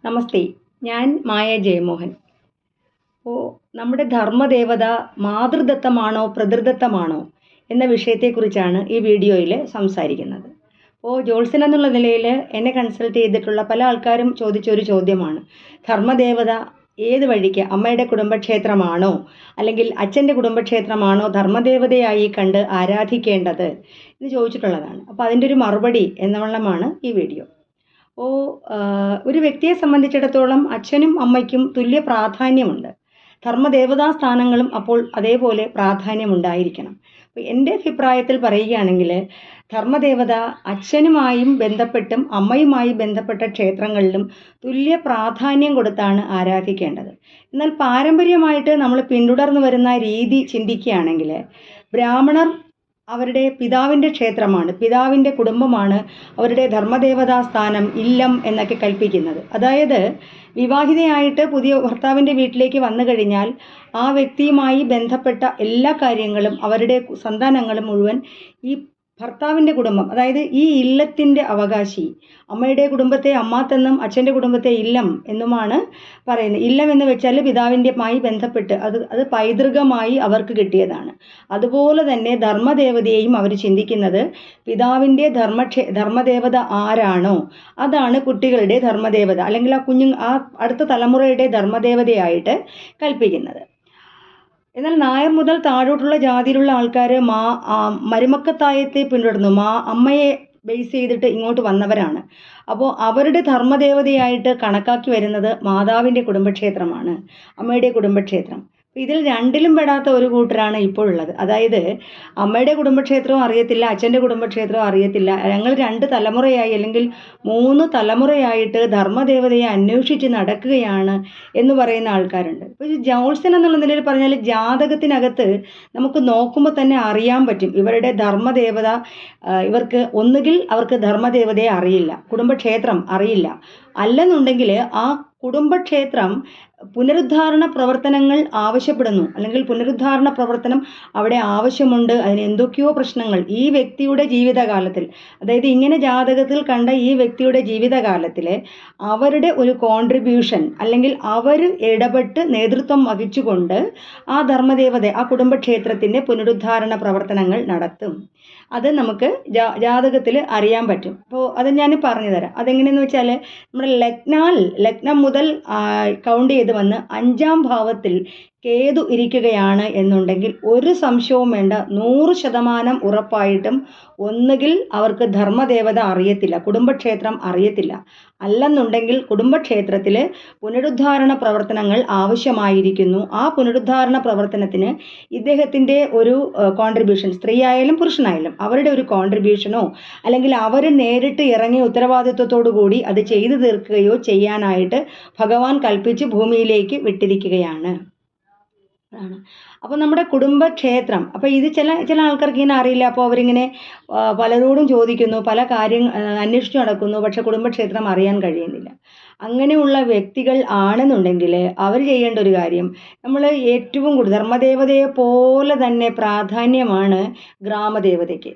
നമസ്തേ, ഞാൻ മായ ജയമോഹൻ. അപ്പോൾ നമ്മുടെ ധർമ്മദേവത മാതൃദത്തമാണോ പിതൃദത്തമാണോ എന്ന വിഷയത്തെക്കുറിച്ചാണ് ഈ വീഡിയോയിൽ സംസാരിക്കുന്നത്. അപ്പോൾ ജോത്സ്യൻ എന്നുള്ള നിലയിൽ എന്നെ കൺസൾട്ട് ചെയ്തിട്ടുള്ള പല ആൾക്കാരും ചോദിച്ചൊരു ചോദ്യമാണ്, ധർമ്മദേവത ഏത് വഴിക്ക്, അമ്മയുടെ കുടുംബക്ഷേത്രമാണോ അല്ലെങ്കിൽ അച്ഛൻ്റെ കുടുംബക്ഷേത്രമാണോ ധർമ്മദേവതയായി കണ്ട് ആരാധിക്കേണ്ടത് എന്ന് ചോദിച്ചിട്ടുള്ളതാണ്. അപ്പോൾ അതിൻ്റെ ഒരു മറുപടി എന്നവണ്ണമാണ് ഈ വീഡിയോ. അപ്പോൾ ഒരു വ്യക്തിയെ സംബന്ധിച്ചിടത്തോളം അച്ഛനും അമ്മയ്ക്കും തുല്യ പ്രാധാന്യമുണ്ട്. ധർമ്മദേവതാ സ്ഥാനങ്ങളും അപ്പോൾ അതേപോലെ പ്രാധാന്യമുണ്ടായിരിക്കണം. അപ്പോൾ എൻ്റെ അഭിപ്രായത്തിൽ പറയുകയാണെങ്കിൽ ധർമ്മദേവത അച്ഛനുമായും ബന്ധപ്പെട്ടും അമ്മയുമായി ബന്ധപ്പെട്ട ക്ഷേത്രങ്ങളിലും തുല്യ പ്രാധാന്യം കൊടുത്താണ് ആരാധിക്കേണ്ടത്. എന്നാൽ പാരമ്പര്യമായിട്ട് നമ്മൾ പിന്തുടർന്നു വരുന്ന രീതി ചിന്തിക്കുകയാണെങ്കിൽ ബ്രാഹ്മണർ അവരുടെ പിതാവിൻ്റെ ക്ഷേത്രമാണ്, പിതാവിൻ്റെ കുടുംബമാണ് അവരുടെ ധർമ്മദേവതാ സ്ഥാനം, ഇല്ലം എന്നൊക്കെ കൽപ്പിക്കുന്നത്. അതായത് വിവാഹിതയായിട്ട് പുതിയ ഭർത്താവിൻ്റെ വീട്ടിലേക്ക് വന്നു കഴിഞ്ഞാൽ ആ വ്യക്തിയുമായി ബന്ധപ്പെട്ട എല്ലാ കാര്യങ്ങളും അവരുടെ സന്താനങ്ങളും മുഴുവൻ ഈ ഭർത്താവിൻ്റെ കുടുംബം, അതായത് ഈ ഇല്ലത്തിൻ്റെ അവകാശി. അമ്മയുടെ കുടുംബത്തെ അമ്മാത്തെന്നും അച്ഛൻ്റെ കുടുംബത്തെ ഇല്ലം എന്നുമാണ് പറയുന്നത്. ഇല്ലം എന്ന് വെച്ചാൽ പിതാവിൻ്റെമായി ബന്ധപ്പെട്ട് അത് പൈതൃകമായി അവർക്ക് കിട്ടിയതാണ്. അതുപോലെ തന്നെ ധർമ്മദേവതയെയും അവർ ചിന്തിക്കുന്നത് പിതാവിൻ്റെ ധർമ്മദേവത ആരാണോ അതാണ് കുട്ടികളുടെ ധർമ്മദേവത, അല്ലെങ്കിൽ ആ അടുത്ത തലമുറയുടെ ധർമ്മദേവതയായിട്ട് കൽപ്പിക്കുന്നത്. എന്നാൽ നായർ മുതൽ താഴോട്ടുള്ള ജാതിയിലുള്ള ആൾക്കാർ മരുമക്കത്തായത്തെ പിന്തുടർന്നു, അമ്മയെ ബേസ് ചെയ്തിട്ട് ഇങ്ങോട്ട് വന്നവരാണ്. അപ്പോൾ അവരുടെ ധർമ്മദേവതയായിട്ട് കണക്കാക്കി വരുന്നത് മാതാവിൻ്റെ കുടുംബക്ഷേത്രമാണ്, അമ്മയുടെ കുടുംബക്ഷേത്രം. ഇതിൽ രണ്ടിലും പെടാത്ത ഒരു കൂട്ടരാണ് ഇപ്പോഴുള്ളത്. അതായത് അമ്മയുടെ കുടുംബക്ഷേത്രവും അറിയത്തില്ല, അച്ഛൻ്റെ കുടുംബക്ഷേത്രവും അറിയത്തില്ല. ഞങ്ങൾ 2 തലമുറയായി അല്ലെങ്കിൽ 3 തലമുറയായിട്ട് ധർമ്മദേവതയെ അന്വേഷിച്ച് നടക്കുകയാണ് എന്ന് പറയുന്ന ആൾക്കാരുണ്ട്. ഇപ്പോൾ ഈ ജോത്സ്യൻ എന്നുള്ള നിലയിൽ പറഞ്ഞാൽ ജാതകത്തിനകത്ത് നമുക്ക് നോക്കുമ്പോൾ തന്നെ അറിയാൻ പറ്റും ഇവരുടെ ധർമ്മദേവത. ഇവർക്ക് ഒന്നുകിൽ അവർക്ക് ധർമ്മദേവതയെ അറിയില്ല, കുടുംബക്ഷേത്രം അറിയില്ല, അല്ലെന്നുണ്ടെങ്കിൽ ആ കുടുംബക്ഷേത്രം പുനരുദ്ധാരണ പ്രവർത്തനങ്ങൾ ആവശ്യപ്പെടുന്നു, അല്ലെങ്കിൽ പുനരുദ്ധാരണ പ്രവർത്തനം അവിടെ ആവശ്യമുണ്ട്, അതിന് എന്തൊക്കെയോ പ്രശ്നങ്ങൾ ഈ വ്യക്തിയുടെ ജീവിതകാലത്തിൽ, അതായത് ഇങ്ങനെ ജാതകത്തിൽ കണ്ട ഈ വ്യക്തിയുടെ ജീവിതകാലത്തിൽ അവരുടെ ഒരു കോൺട്രിബ്യൂഷൻ, അല്ലെങ്കിൽ അവർ ഇടപെട്ട് നേതൃത്വം വഹിച്ചുകൊണ്ട് ആ ധർമ്മദേവത ആ കുടുംബക്ഷേത്രത്തിൻ്റെ പുനരുദ്ധാരണ പ്രവർത്തനങ്ങൾ നടത്തും. അത് നമുക്ക് ജാതകത്തിൽ അറിയാൻ പറ്റും. അപ്പോൾ അത് ഞാൻ പറഞ്ഞു തരാം. അതെങ്ങനെയെന്ന് വെച്ചാൽ നമ്മുടെ ലഗ്നം മുതൽ കൗണ്ട് ചെയ്ത് വന്ന് 5ാം ഭാവത്തിൽ കേതു ഇരിക്കുകയാണ് എന്നുണ്ടെങ്കിൽ ഒരു സംശയവും വേണ്ട, 100% ഉറപ്പായിട്ടും ഒന്നുകിൽ അവർക്ക് ധർമ്മദേവത അറിയത്തില്ല, കുടുംബക്ഷേത്രം അറിയത്തില്ല, അല്ലെന്നുണ്ടെങ്കിൽ കുടുംബക്ഷേത്രത്തിൽ പുനരുദ്ധാരണ പ്രവർത്തനങ്ങൾ ആവശ്യമായിരിക്കുന്നു. ആ പുനരുദ്ധാരണ പ്രവർത്തനത്തിന് ഇദ്ദേഹത്തിൻ്റെ ഒരു കോൺട്രിബ്യൂഷൻ, സ്ത്രീ ആയാലും പുരുഷനായാലും അവരുടെ ഒരു കോൺട്രിബ്യൂഷനോ അല്ലെങ്കിൽ അവർ നേരിട്ട് ഇറങ്ങിയ ഉത്തരവാദിത്വത്തോടു കൂടി അത് ചെയ്തു തീർക്കുകയോ ചെയ്യാനായിട്ട് ഭഗവാൻ കൽപ്പിച്ച് ഭൂമിയിലേക്ക് വിട്ടിരിക്കുകയാണ്. അപ്പോൾ നമ്മുടെ കുടുംബക്ഷേത്രം, അപ്പോൾ ഇത് ചില ആൾക്കാർക്ക് ഇങ്ങനെ അറിയില്ല. അപ്പോൾ അവരിങ്ങനെ പലരോടും ചോദിക്കുന്നു, പല കാര്യങ്ങൾ അന്വേഷിച്ചു നടക്കുന്നു, പക്ഷെ കുടുംബക്ഷേത്രം അറിയാൻ കഴിയുന്നില്ല. അങ്ങനെയുള്ള വ്യക്തികൾ ആണെന്നുണ്ടെങ്കിൽ അവർ ചെയ്യേണ്ട ഒരു കാര്യം, നമ്മൾ ഏറ്റവും കൂടുതൽ ധർമ്മദേവതയെ പോലെ തന്നെ പ്രാധാന്യമാണ് ഗ്രാമദേവതയ്ക്ക്.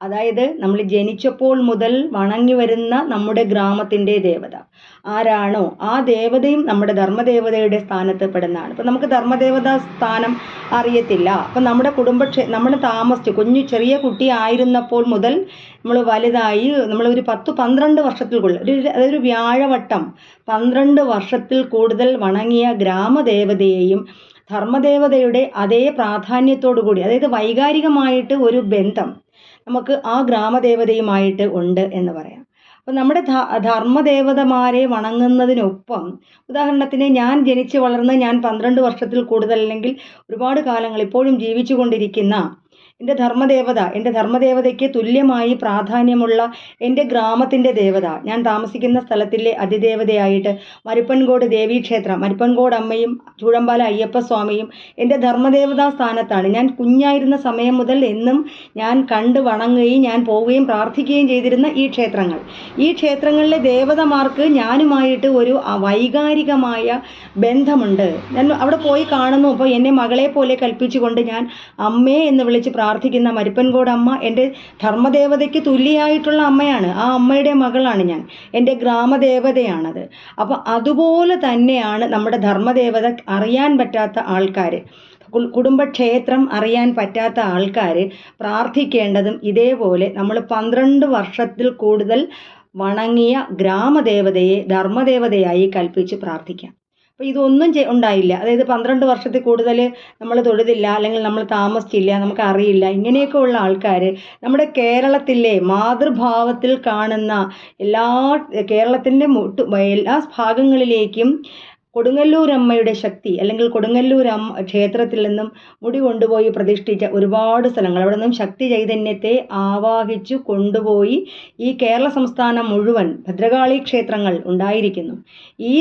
അതായത് നമ്മൾ ജനിച്ചപ്പോൾ മുതൽ വണങ്ങി വരുന്ന നമ്മുടെ ഗ്രാമത്തിൻ്റെ ദേവത ആരാണോ ആ ദേവതയും നമ്മുടെ ധർമ്മദേവതയുടെ സ്ഥാനത്ത് പെടുന്നതാണ്. ഇപ്പം നമുക്ക് ധർമ്മദേവതാ സ്ഥാനം അറിയത്തില്ല. അപ്പം നമ്മുടെ നമ്മൾ താമസിച്ച് ചെറിയ കുട്ടി ആയിരുന്നപ്പോൾ മുതൽ നമ്മൾ വലുതായി നമ്മളൊരു 10-12 വർഷത്തിൽ അതൊരു വ്യാഴവട്ടം 12 വർഷത്തിൽ കൂടുതൽ വണങ്ങിയ ഗ്രാമദേവതയെയും ധർമ്മദേവതയുടെ അതേ പ്രാധാന്യത്തോടു കൂടി, അതായത് വൈകാരികമായിട്ട് ഒരു ബന്ധം നമുക്ക് ആ ഗ്രാമദേവതയുമായിട്ട് ഉണ്ട് എന്ന് പറയാം. അപ്പം നമ്മുടെ ധർമ്മദേവതമാരെ വണങ്ങുന്നതിനൊപ്പം, ഉദാഹരണത്തിന് ഞാൻ ജനിച്ച് വളർന്ന് ഞാൻ 12 വർഷത്തിൽ കൂടുതൽ അല്ലെങ്കിൽ ഒരുപാട് കാലങ്ങൾ ഇപ്പോഴും ജീവിച്ചു കൊണ്ടിരിക്കുന്ന എൻ്റെ ധർമ്മദേവതയ്ക്ക് തുല്യമായി പ്രാധാന്യമുള്ള എൻ്റെ ഗ്രാമത്തിൻ്റെ ദേവത, ഞാൻ താമസിക്കുന്ന സ്ഥലത്തിലെ അതിദേവതയായിട്ട് മരുപ്പൻകോട് ദേവീക്ഷേത്രം, മരുപ്പൻകോട് അമ്മയും ചൂഴമ്പാല അയ്യപ്പസ്വാമിയും എൻ്റെ ധർമ്മദേവതാ സ്ഥാനത്താണ്. ഞാൻ കുഞ്ഞായിരുന്ന സമയം മുതൽ എന്നും ഞാൻ കണ്ട് വണങ്ങുകയും ഞാൻ പോവുകയും പ്രാർത്ഥിക്കുകയും ചെയ്തിരുന്ന ഈ ക്ഷേത്രങ്ങളിലെ ദേവതമാർക്ക് ഞാനുമായിട്ട് ഒരു വൈകാരികമായ ബന്ധമുണ്ട്. ഞാൻ അവിടെ പോയി കാണുന്നു. അപ്പോൾ എന്നെ മകളെ പോലെ കൽപ്പിച്ചുകൊണ്ട് ഞാൻ അമ്മേ എന്ന് വിളിച്ച് പ്രാർത്ഥിക്കുന്ന മരിപ്പൻകോട് അമ്മ എൻ്റെ ധർമ്മദേവതയ്ക്ക് തുല്യമായിട്ടുള്ള അമ്മയാണ്. ആ അമ്മയുടെ മകളാണ് ഞാൻ. എൻ്റെ ഗ്രാമദേവതയാണത്. അപ്പോൾ അതുപോലെ തന്നെയാണ് നമ്മുടെ ധർമ്മദേവത അറിയാൻ പറ്റാത്ത ആൾക്കാർ, കുടുംബക്ഷേത്രം അറിയാൻ പറ്റാത്ത ആൾക്കാർ പ്രാർത്ഥിക്കേണ്ടതും ഇതേപോലെ നമ്മൾ 12 വർഷത്തിൽ കൂടുതൽ വണങ്ങിയ ഗ്രാമദേവതയെ ധർമ്മദേവതയായി കൽപ്പിച്ച് പ്രാർത്ഥിക്കാം. അപ്പോൾ ഇതൊന്നും ഉണ്ടായില്ല, അതായത് 12 വർഷത്തിൽ കൂടുതൽ നമ്മൾ തൊഴുതില്ല, അല്ലെങ്കിൽ നമ്മൾ താമസിച്ചില്ല, നമുക്ക് അറിയില്ല, ഇങ്ങനെയൊക്കെ ഉള്ള ആൾക്കാർ നമ്മുടെ കേരളത്തിലെ മാതൃഭാവത്തിൽ കാണുന്ന കേരളത്തിൻ്റെ എല്ലാ ഭാഗങ്ങളിലേക്കും കൊടുങ്ങല്ലൂരമ്മയുടെ ശക്തി, അല്ലെങ്കിൽ കൊടുങ്ങല്ലൂർ ക്ഷേത്രത്തിൽ നിന്നും മുടി കൊണ്ടുപോയി പ്രതിഷ്ഠിച്ച ഒരുപാട് സ്ഥലങ്ങൾ, അവിടെ നിന്നും ശക്തി ചൈതന്യത്തെ ആവാഹിച്ചു കൊണ്ടുപോയി ഈ കേരള സംസ്ഥാനം മുഴുവൻ ഭദ്രകാളി ക്ഷേത്രങ്ങൾ ഉണ്ടായിരിക്കുന്നു. ഈ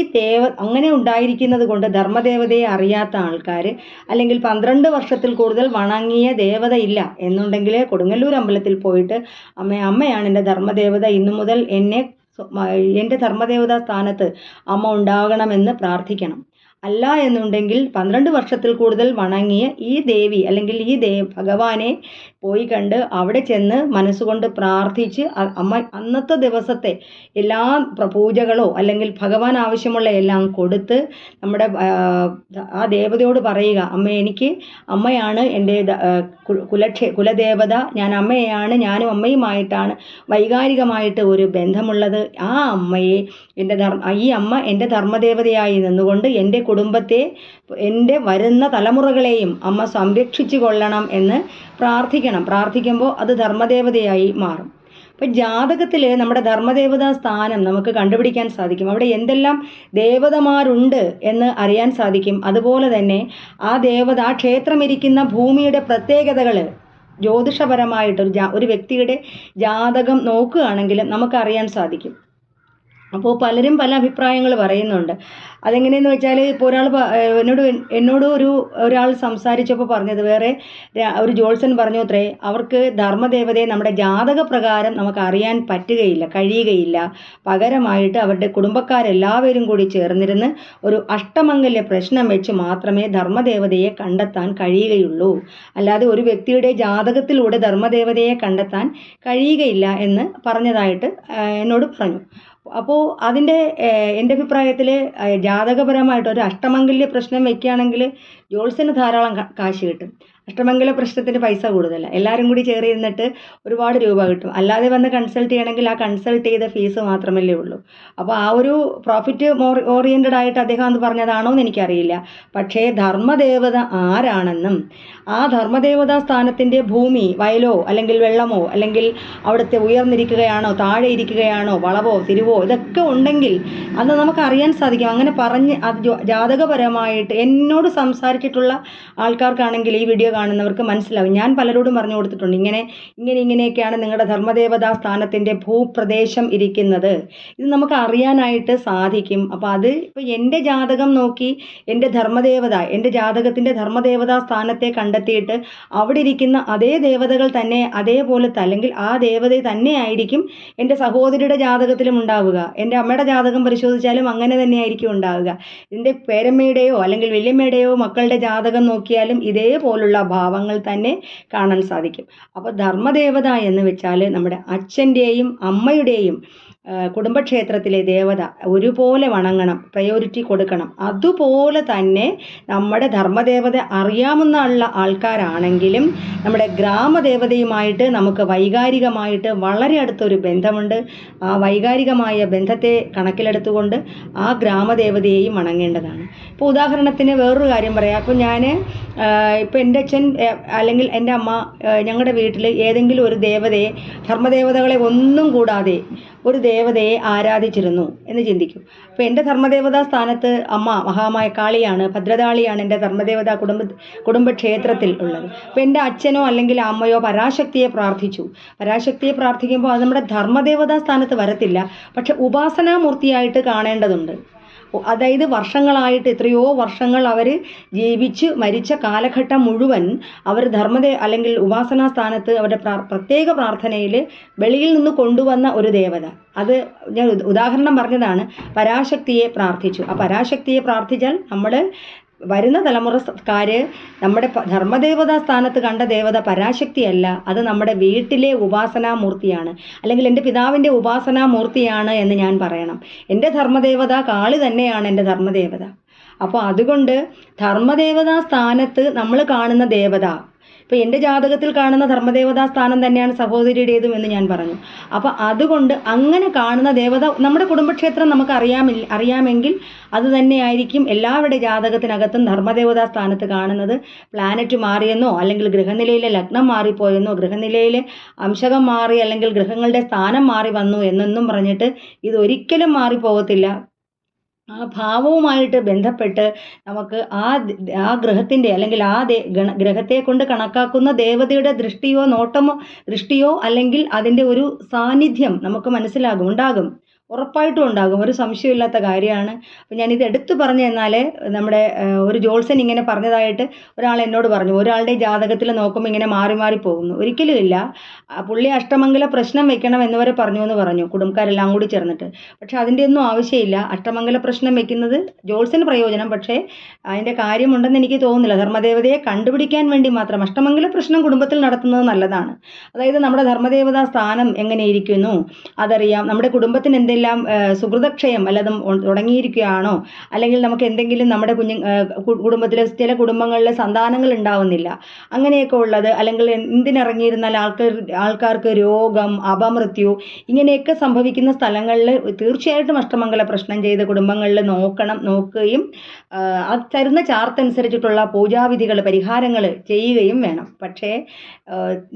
അങ്ങനെ ഉണ്ടായിരിക്കുന്നത് കൊണ്ട് ധർമ്മദേവതയെ അറിയാത്ത ആൾക്കാർ, അല്ലെങ്കിൽ 12 വർഷത്തിൽ കൂടുതൽ വണങ്ങിയ ദേവത ഇല്ല എന്നുണ്ടെങ്കിൽ കൊടുങ്ങല്ലൂർ അമ്പലത്തിൽ പോയിട്ട് അമ്മയാണ് എൻ്റെ ധർമ്മദേവത, ഇന്നു മുതൽ എൻ്റെ ധർമ്മദേവതാ സ്ഥാനത്ത് അമ്മ ഉണ്ടാകണമെന്ന് പ്രാർത്ഥിക്കണം. അല്ല എന്നുണ്ടെങ്കിൽ 12 വർഷത്തിൽ കൂടുതൽ വണങ്ങിയ ഈ ദേവി, അല്ലെങ്കിൽ ഈ ഭഗവാനെ പോയി കണ്ട് അവിടെ ചെന്ന് മനസ്സുകൊണ്ട് പ്രാർത്ഥിച്ച് അന്നത്തെ ദിവസത്തെ എല്ലാ പൂജകളോ അല്ലെങ്കിൽ ഭഗവാൻ ആവശ്യമുള്ള എല്ലാം കൊടുത്ത് നമ്മുടെ ആ ദേവതയോട് പറയുക, അമ്മയാണ് എൻ്റെ കുലദേവത, ഞാൻ അമ്മയാണ്, ഞാനും അമ്മയുമായിട്ടാണ് വൈകാരികമായിട്ട് ഒരു ബന്ധമുള്ളത്. ആ അമ്മയെ ഈ അമ്മ എൻ്റെ ധർമ്മദേവതയായി നിന്നുകൊണ്ട് എൻ്റെ കുടുംബത്തെ, എൻ്റെ വരുന്ന തലമുറകളെയും അമ്മ സംരക്ഷിച്ചു കൊള്ളണം എന്ന് പ്രാർത്ഥിക്കുമ്പോൾ അത് ധർമ്മദേവതയായി മാറും. അപ്പം ജാതകത്തിൽ നമ്മുടെ ധർമ്മദേവതാ സ്ഥാനം നമുക്ക് കണ്ടുപിടിക്കാൻ സാധിക്കും. അവിടെ എന്തെല്ലാം ദേവതമാരുണ്ട് എന്ന് അറിയാൻ സാധിക്കും. അതുപോലെ തന്നെ ആ ക്ഷേത്രം ഇരിക്കുന്ന ഭൂമിയുടെ പ്രത്യേകതകൾ ജ്യോതിഷപരമായിട്ട് ഒരു വ്യക്തിയുടെ ജാതകം നോക്കുകയാണെങ്കിൽ നമുക്കറിയാൻ സാധിക്കും. അപ്പോൾ പലരും പല അഭിപ്രായങ്ങൾ പറയുന്നുണ്ട്. അതെങ്ങനെയെന്ന് വെച്ചാൽ, ഇപ്പോൾ എന്നോട് ഒരാൾ സംസാരിച്ചപ്പോൾ പറഞ്ഞത്, വേറെ ഒരു ജോത്സ്യൻ പറഞ്ഞു അത്രേ, അവർക്ക് ധർമ്മദേവതയെ നമ്മുടെ ജാതക പ്രകാരം നമുക്ക് അറിയാൻ കഴിയുകയില്ല. പകരമായിട്ട് അവരുടെ കുടുംബക്കാരെല്ലാവരും കൂടി ചേർന്നിരുന്ന് ഒരു അഷ്ടമംഗല്യ പ്രശ്നം വെച്ച് മാത്രമേ ധർമ്മദേവതയെ കണ്ടെത്താൻ കഴിയുകയുള്ളൂ. അല്ലാതെ ഒരു വ്യക്തിയുടെ ജാതകത്തിലൂടെ ധർമ്മദേവതയെ കണ്ടെത്താൻ കഴിയുകയില്ല എന്ന് പറഞ്ഞതായിട്ട് എന്നോട് പറഞ്ഞു. അപ്പോൾ എൻ്റെ അഭിപ്രായത്തിൽ ജാതകപരമായിട്ട് ഒരു അഷ്ടമംഗല്യ പ്രശ്നം വയ്ക്കുകയാണെങ്കിൽ ജോത്സ്യന് ധാരാളം കാശ് കിട്ടും. അഷ്ടമംഗല പ്രശ്നത്തിന് പൈസ കൂടുതലല്ല, എല്ലാവരും കൂടി ചേർന്നിട്ട് ഒരുപാട് രൂപ കിട്ടും. അല്ലാതെ വന്ന് കൺസൾട്ട് ചെയ്യണമെങ്കിൽ ആ കൺസൾട്ട് ചെയ്ത ഫീസ് മാത്രമല്ലേ ഉള്ളൂ. അപ്പോൾ ആ ഒരു പ്രോഫിറ്റ് ഓറിയൻറ്റഡ് ആയിട്ട് അദ്ദേഹം അത് പറഞ്ഞതാണോ എന്ന് എനിക്കറിയില്ല. പക്ഷേ ധർമ്മദേവത ആരാണെന്നും ആ ധർമ്മദേവതാ സ്ഥാനത്തിൻ്റെ ഭൂമി, വയലോ അല്ലെങ്കിൽ വെള്ളമോ, അല്ലെങ്കിൽ അവിടുത്തെ ഉയർന്നിരിക്കുകയാണോ താഴെ ഇരിക്കുകയാണോ വളവോ തിരിവോ ഇതൊക്കെ ഉണ്ടെങ്കിൽ അത് നമുക്ക് അറിയാൻ സാധിക്കും. അങ്ങനെ പറഞ്ഞ് അത് ജാതകപരമായിട്ട് എന്നോട് സംസാരിച്ചിട്ടുള്ള ആൾക്കാർക്കാണെങ്കിൽ, ഈ വീഡിയോ കാണുന്നവർക്ക് മനസ്സിലാവും. ഞാൻ പലരോടും പറഞ്ഞു കൊടുത്തിട്ടുണ്ട്, ഇങ്ങനെയൊക്കെയാണ് നിങ്ങളുടെ ധർമ്മദേവതാ സ്ഥാനത്തിൻ്റെ ഭൂപ്രദേശം ഇരിക്കുന്നത്. ഇത് നമുക്ക് അറിയാനായിട്ട് സാധിക്കും. അപ്പോൾ അത് ഇപ്പോൾ എൻ്റെ ജാതകം നോക്കി എൻ്റെ ജാതകത്തിൻ്റെ ധർമ്മദേവതാ സ്ഥാനത്തെ കണ്ടെത്തിയിട്ട് അവിടെ ഇരിക്കുന്ന അതേ ദേവതകൾ തന്നെ അതേപോലത്തെ, അല്ലെങ്കിൽ ആ ദേവത തന്നെ ആയിരിക്കും എൻ്റെ സഹോദരിയുടെ ജാതകത്തിലും ഉണ്ടാവുക. എൻ്റെ അമ്മയുടെ ജാതകം പരിശോധിച്ചാലും അങ്ങനെ തന്നെയായിരിക്കും ഉണ്ടാവുക. എൻ്റെ പേരമ്മയുടെയോ അല്ലെങ്കിൽ വല്യമ്മയുടെയോ മക്കളുടെ ജാതകം നോക്കിയാലും ഇതേപോലുള്ള ഭാവങ്ങൾ തന്നെ കാണാൻ സാധിക്കും. അപ്പോൾ ധർമ്മദേവത എന്ന് വെച്ചാൽ നമ്മുടെ അച്ഛൻ്റെയും അമ്മയുടെയും കുടുംബക്ഷേത്രത്തിലെ ദേവത ഒരുപോലെ വണങ്ങണം, പ്രയോറിറ്റി കൊടുക്കണം. അതുപോലെ തന്നെ നമ്മുടെ ധർമ്മദേവത അറിയാവുന്ന ആൾക്കാരാണെങ്കിലും നമ്മുടെ ഗ്രാമദേവതയുമായിട്ട് നമുക്ക് വൈകാരികമായിട്ട് വളരെ അടുത്തൊരു ബന്ധമുണ്ട്. ആ വൈകാരികമായ ബന്ധത്തെ കണക്കിലെടുത്തുകൊണ്ട് ആ ഗ്രാമദേവതയെയും വണങ്ങേണ്ടതാണ്. ഇപ്പോൾ ഉദാഹരണത്തിന് വേറൊരു കാര്യം പറയാം. അപ്പോൾ ഇപ്പോൾ എൻ്റെ അച്ഛൻ അല്ലെങ്കിൽ എൻ്റെ അമ്മ ഞങ്ങളുടെ വീട്ടിൽ ഏതെങ്കിലും ഒരു ദേവതയെ, ധർമ്മദേവതകളെ ഒന്നും കൂടാതെ ഒരു ദേവതയെ ആരാധിച്ചിരുന്നു എന്ന് ചിന്തിക്കും. അപ്പോൾ എൻ്റെ ധർമ്മദേവതാ സ്ഥാനത്ത് അമ്മ മഹാമായ കാളിയാണ്, ഭദ്രകാളിയാണ് എൻ്റെ ധർമ്മദേവതാ കുടുംബക്ഷേത്രത്തിൽ ഉള്ളത്. അപ്പോൾ എൻ്റെ അച്ഛനോ അല്ലെങ്കിൽ അമ്മയോ പരാശക്തിയെ പ്രാർത്ഥിക്കുമ്പോൾ അത് നമ്മുടെ ധർമ്മദേവതാ സ്ഥാനത്ത് വരത്തില്ല, പക്ഷെ ഉപാസനാമൂർത്തിയായിട്ട് കാണേണ്ടതുണ്ട്. അതായത് വർഷങ്ങളായിട്ട്, എത്രയോ വർഷങ്ങൾ അവർ ജീവിച്ച് മരിച്ച കാലഘട്ടം മുഴുവൻ അവർ അല്ലെങ്കിൽ ഉപാസനാ സ്ഥാനത്ത് അവരുടെ പ്രത്യേക പ്രാർത്ഥനയിൽ വെളിയിൽ നിന്ന് കൊണ്ടുവന്ന ഒരു ദേവത. അത് ഞാൻ ഉദാഹരണം പറഞ്ഞതാണ്. പരാശക്തിയെ പ്രാർത്ഥിച്ചു. ആ പരാശക്തിയെ പ്രാർത്ഥിച്ചാൽ നമ്മൾ വരുന്ന തലമുറക്കാർ നമ്മുടെ ധർമ്മദേവതാ സ്ഥാനത്ത് കണ്ട ദേവത പരാശക്തിയല്ല, അത് നമ്മുടെ വീട്ടിലെ ഉപാസനാമൂർത്തിയാണ്, അല്ലെങ്കിൽ എൻ്റെ പിതാവിൻ്റെ ഉപാസനാമൂർത്തിയാണ് എന്ന് ഞാൻ പറയണം. എൻ്റെ ധർമ്മദേവത കാളി തന്നെയാണ് എൻ്റെ ധർമ്മദേവത. അപ്പോൾ അതുകൊണ്ട് ധർമ്മദേവതാ സ്ഥാനത്ത് നമ്മൾ കാണുന്ന ദേവത, ഇപ്പോൾ എൻ്റെ ജാതകത്തിൽ കാണുന്ന ധർമ്മദേവതാ സ്ഥാനം തന്നെയാണ് സഹോദരിയുടേതും എന്ന് ഞാൻ പറഞ്ഞു. അപ്പോൾ അതുകൊണ്ട് അങ്ങനെ കാണുന്ന ദേവത നമ്മുടെ കുടുംബക്ഷേത്രം നമുക്ക് അറിയാമെങ്കിൽ അത് തന്നെയായിരിക്കും എല്ലാവരുടെ ജാതകത്തിനകത്തും ധർമ്മദേവതാ സ്ഥാനത്ത് കാണുന്നത്. പ്ലാനറ്റ് മാറിയെന്നോ അല്ലെങ്കിൽ ഗ്രഹനിലയിലെ ലഗ്നം മാറിപ്പോയെന്നോ ഗ്രഹനിലയിലെ അംശകം മാറി അല്ലെങ്കിൽ ഗ്രഹങ്ങളുടെ സ്ഥാനം മാറി വന്നു എന്നൊന്നും പറഞ്ഞിട്ട് ഇതൊരിക്കലും മാറിപ്പോകത്തില്ല. ആ ഭാവവുമായിട്ട് ബന്ധപ്പെട്ട് നമുക്ക് ആ ഗ്രഹത്തിൻ്റെ അല്ലെങ്കിൽ ആ ഗ്രഹത്തെ കൊണ്ട് കണക്കാക്കുന്ന ദേവതയുടെ ദൃഷ്ടിയോ അല്ലെങ്കിൽ അതിൻ്റെ ഒരു സാന്നിധ്യം നമുക്ക് ഉണ്ടാകും, ഉറപ്പായിട്ടും ഉണ്ടാകും. ഒരു സംശയമില്ലാത്ത കാര്യമാണ്. അപ്പം ഞാനിത് എടുത്തു പറഞ്ഞു. എന്നാൽ നമ്മുടെ ഒരു ജോത്സ്യൻ ഇങ്ങനെ പറഞ്ഞതായിട്ട് ഒരാൾ എന്നോട് പറഞ്ഞു, ഒരാളുടെ ജാതകത്തിൽ നോക്കുമ്പോൾ ഇങ്ങനെ മാറി മാറി പോകുന്നു. ഒരിക്കലും ഇല്ല. പുള്ളി അഷ്ടമംഗല പ്രശ്നം വെക്കണം എന്നുവരെ എന്ന് പറഞ്ഞു കുടുംബക്കാരെല്ലാം കൂടി ചേർന്നിട്ട്. പക്ഷെ അതിൻ്റെ ഒന്നും ആവശ്യമില്ല. അഷ്ടമംഗല പ്രശ്നം വെക്കുന്നത് ജോത്സ്യന് പ്രയോജനം, പക്ഷേ അതിൻ്റെ കാര്യമുണ്ടെന്ന് എനിക്ക് തോന്നുന്നില്ല. ധർമ്മദേവതയെ കണ്ടുപിടിക്കാൻ വേണ്ടി മാത്രം അഷ്ടമംഗല പ്രശ്നം കുടുംബത്തിൽ നടത്തുന്നത് നല്ലതാണ്. അതായത് നമ്മുടെ ധർമ്മദേവതാ സ്ഥാനം എങ്ങനെ ഇരിക്കുന്നു അതറിയാം. നമ്മുടെ കുടുംബത്തിന് എന്തെങ്കിലും സുഹൃതക്ഷയം വല്ലതും തുടങ്ങിയിരിക്കുകയാണോ, അല്ലെങ്കിൽ നമുക്ക് എന്തെങ്കിലും നമ്മുടെ കുടുംബത്തിലെ ചില കുടുംബങ്ങളിലെ സന്താനങ്ങൾ ഉണ്ടാവുന്നില്ല, അങ്ങനെയൊക്കെ ഉള്ളത്, അല്ലെങ്കിൽ എന്തിനിറങ്ങിയിരുന്നാൽ ആൾക്കാർക്ക് രോഗം, അപമൃത്യു ഇങ്ങനെയൊക്കെ സംഭവിക്കുന്ന സ്ഥലങ്ങളിൽ തീർച്ചയായിട്ടും അഷ്ടമംഗല പ്രശ്നം ചെയ്ത് കുടുംബങ്ങളിൽ നോക്കുകയും അത് തരുന്ന ചാർത്തനുസരിച്ചിട്ടുള്ള പൂജാവിധികൾ പരിഹാരങ്ങൾ ചെയ്യുകയും വേണം. പക്ഷേ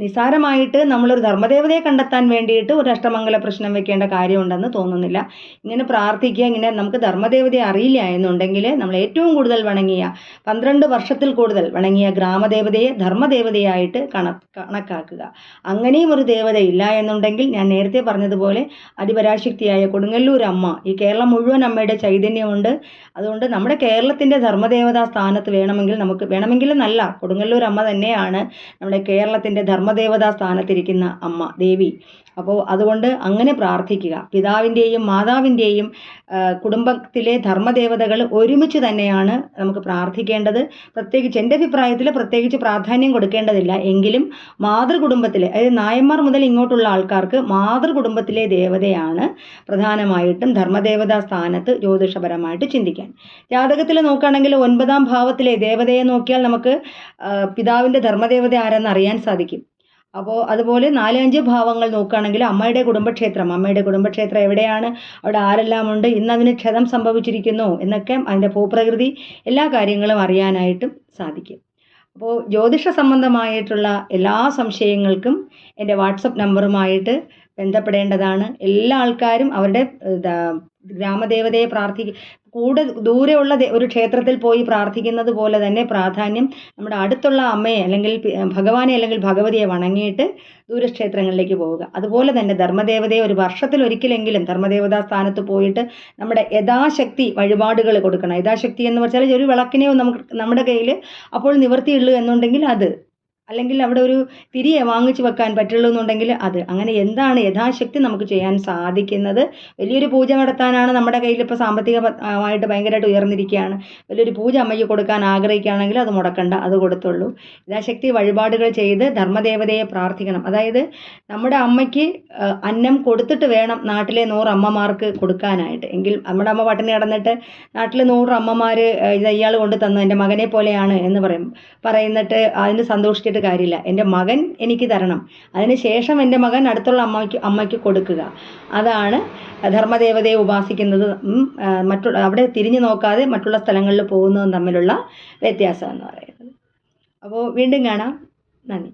നിസാരമായിട്ട് നമ്മളൊരു ധർമ്മദേവതയെ കണ്ടെത്താൻ വേണ്ടിയിട്ട് ഒരു അഷ്ടമംഗല പ്രശ്നം വെക്കേണ്ട കാര്യമുണ്ടെന്ന് തോന്നുന്നില്ല. ഇങ്ങനെ പ്രാർത്ഥിക്കുക. ഇങ്ങനെ നമുക്ക് ധർമ്മദേവതയെ അറിയില്ല എന്നുണ്ടെങ്കിൽ നമ്മൾ ഏറ്റവും കൂടുതൽ വണങ്ങിയ 12 വർഷത്തിൽ കൂടുതൽ വണങ്ങിയ ഗ്രാമദേവതയെ ധർമ്മദേവതയായിട്ട് കണക്കാക്കുക. അങ്ങനെയും ഒരു ദേവത ഇല്ല എന്നുണ്ടെങ്കിൽ ഞാൻ നേരത്തെ പറഞ്ഞതുപോലെ അതിപരാശക്തിയായ കൊടുങ്ങല്ലൂർ അമ്മ, ഈ കേരളം മുഴുവൻ അമ്മയുടെ ചൈതന്യമുണ്ട്. അതുകൊണ്ട് നമ്മുടെ കേരളത്തിൻ്റെ ധർമ്മദേവതാ സ്ഥാനത്ത് വേണമെങ്കിൽ നല്ല കൊടുങ്ങല്ലൂർ അമ്മ തന്നെയാണ് നമ്മുടെ കേരളത്തിൻ്റെ ധർമ്മദേവതാ സ്ഥാനത്തിരിക്കുന്ന അമ്മ ദേവി. അപ്പോൾ അതുകൊണ്ട് അങ്ങനെ പ്രാർത്ഥിക്കുക. പിതാവിൻ്റെയും മാതാവിൻ്റെയും കുടുംബത്തിലെ ധർമ്മദേവതകൾ ഒരുമിച്ച് തന്നെയാണ് നമുക്ക് പ്രാർത്ഥിക്കേണ്ടത്. പ്രത്യേകിച്ച് എൻ്റെ അഭിപ്രായത്തിൽ പ്രത്യേകിച്ച് പ്രാധാന്യം കൊടുക്കേണ്ടതില്ല. എങ്കിലും മാതൃകുടുംബത്തിലെ, അതായത് നായന്മാർ മുതൽ ഇങ്ങോട്ടുള്ള ആൾക്കാർക്ക് മാതൃകുടുംബത്തിലെ ദേവതയാണ് പ്രധാനമായിട്ടും ധർമ്മദേവതാ സ്ഥാനത്ത് ജ്യോതിഷപരമായിട്ട് ചിന്തിക്കാൻ. ജാതകത്തിൽ നോക്കുകയാണെങ്കിൽ 9ാം ഭാവത്തിലെ ദേവതയെ നോക്കിയാൽ നമുക്ക് പിതാവിൻ്റെ ധർമ്മദേവത ആരെന്ന് അറിയാൻ സാധിക്കും. അപ്പോൾ അതുപോലെ 4-5 ഭാവങ്ങൾ നോക്കുകയാണെങ്കിൽ അമ്മയുടെ കുടുംബക്ഷേത്രം എവിടെയാണ്, അവിടെ ആരെല്ലാം ഉണ്ട്, ഇന്നതിന് ക്ഷതം സംഭവിച്ചിരിക്കുന്നു എന്നൊക്കെ അതിൻ്റെ ഭൂപ്രകൃതി എല്ലാ കാര്യങ്ങളും അറിയാനായിട്ടും സാധിക്കും. അപ്പോൾ ജ്യോതിഷ സംബന്ധമായിട്ടുള്ള എല്ലാ സംശയങ്ങൾക്കും എൻ്റെ വാട്സപ്പ് നമ്പറുമായിട്ട് ബന്ധപ്പെടേണ്ടതാണ്. എല്ലാ ആൾക്കാരും അവരുടെ ഗ്രാമദേവതയെ ദൂരെയുള്ള ഒരു ക്ഷേത്രത്തിൽ പോയി പ്രാർത്ഥിക്കുന്നത് പോലെ തന്നെ പ്രാധാന്യം നമ്മുടെ അടുത്തുള്ള അമ്മയെ അല്ലെങ്കിൽ ഭഗവാനെ അല്ലെങ്കിൽ ഭഗവതിയെ വണങ്ങിയിട്ട് ദൂരക്ഷേത്രങ്ങളിലേക്ക് പോവുക. അതുപോലെ തന്നെ ധർമ്മദേവതയെ ഒരു വർഷത്തിൽ ഒരിക്കലെങ്കിലും ധർമ്മദേവതാ സ്ഥാനത്ത് പോയിട്ട് നമ്മുടെ യഥാശക്തി വഴിപാടുകൾ കൊടുക്കണം. യഥാശക്തി എന്ന് വെച്ചാൽ ഒരു വിളക്കിനെയോ നമ്മുടെ കയ്യിൽ അപ്പോൾ നിവൃത്തിയുള്ളൂ എന്നുണ്ടെങ്കിൽ അത്, അല്ലെങ്കിൽ അവിടെ ഒരു തിരിയെ വാങ്ങിച്ചു വെക്കാൻ പറ്റുള്ളൂ എന്നുണ്ടെങ്കിൽ അത്, അങ്ങനെ എന്താണ് യഥാശക്തി നമുക്ക് ചെയ്യാൻ സാധിക്കുന്നത്. വലിയൊരു പൂജ നടത്താനാണ് നമ്മുടെ കയ്യിൽ ഇപ്പോൾ സാമ്പത്തികമായിട്ട് ഭയങ്കരമായിട്ട് ഉയർന്നിരിക്കുകയാണ്, വലിയൊരു പൂജ അമ്മയ്ക്ക് കൊടുക്കാൻ ആഗ്രഹിക്കുകയാണെങ്കിൽ അത് മുടക്കണ്ട, അത് കൊടുത്തുള്ളൂ. യഥാശക്തി വഴിപാടുകൾ ചെയ്ത് ധർമ്മദേവതയെ പ്രാർത്ഥിക്കണം. അതായത് നമ്മുടെ അമ്മയ്ക്ക് അന്നം കൊടുത്തിട്ട് വേണം നാട്ടിലെ 100 അമ്മമാർക്ക് കൊടുക്കാനായിട്ട്. എങ്കിൽ നമ്മുടെ അമ്മ പട്ടിണി കിടന്നിട്ട് നാട്ടിൽ 100 അമ്മമാർ ഇത് ഇയാൾ കൊണ്ട് തന്നു എൻ്റെ മകനെ പോലെയാണ് എന്ന് പറയുന്നിട്ട് അതിന് സന്തോഷിച്ചിട്ട് കാര്യമില്ല. എൻ്റെ മകൻ എനിക്ക് തരണം, അതിനുശേഷം എൻ്റെ മകൻ അടുത്തുള്ള അമ്മയ്ക്ക് കൊടുക്കുക. അതാണ് ധർമ്മദേവതയെ ഉപാസിക്കുന്നത് അവിടെ തിരിഞ്ഞു നോക്കാതെ മറ്റുള്ള സ്ഥലങ്ങളിൽ പോകുന്നതും തമ്മിലുള്ള വ്യത്യാസം എന്ന് പറയുന്നത്. അപ്പോൾ വീണ്ടും കാണാം. നന്ദി.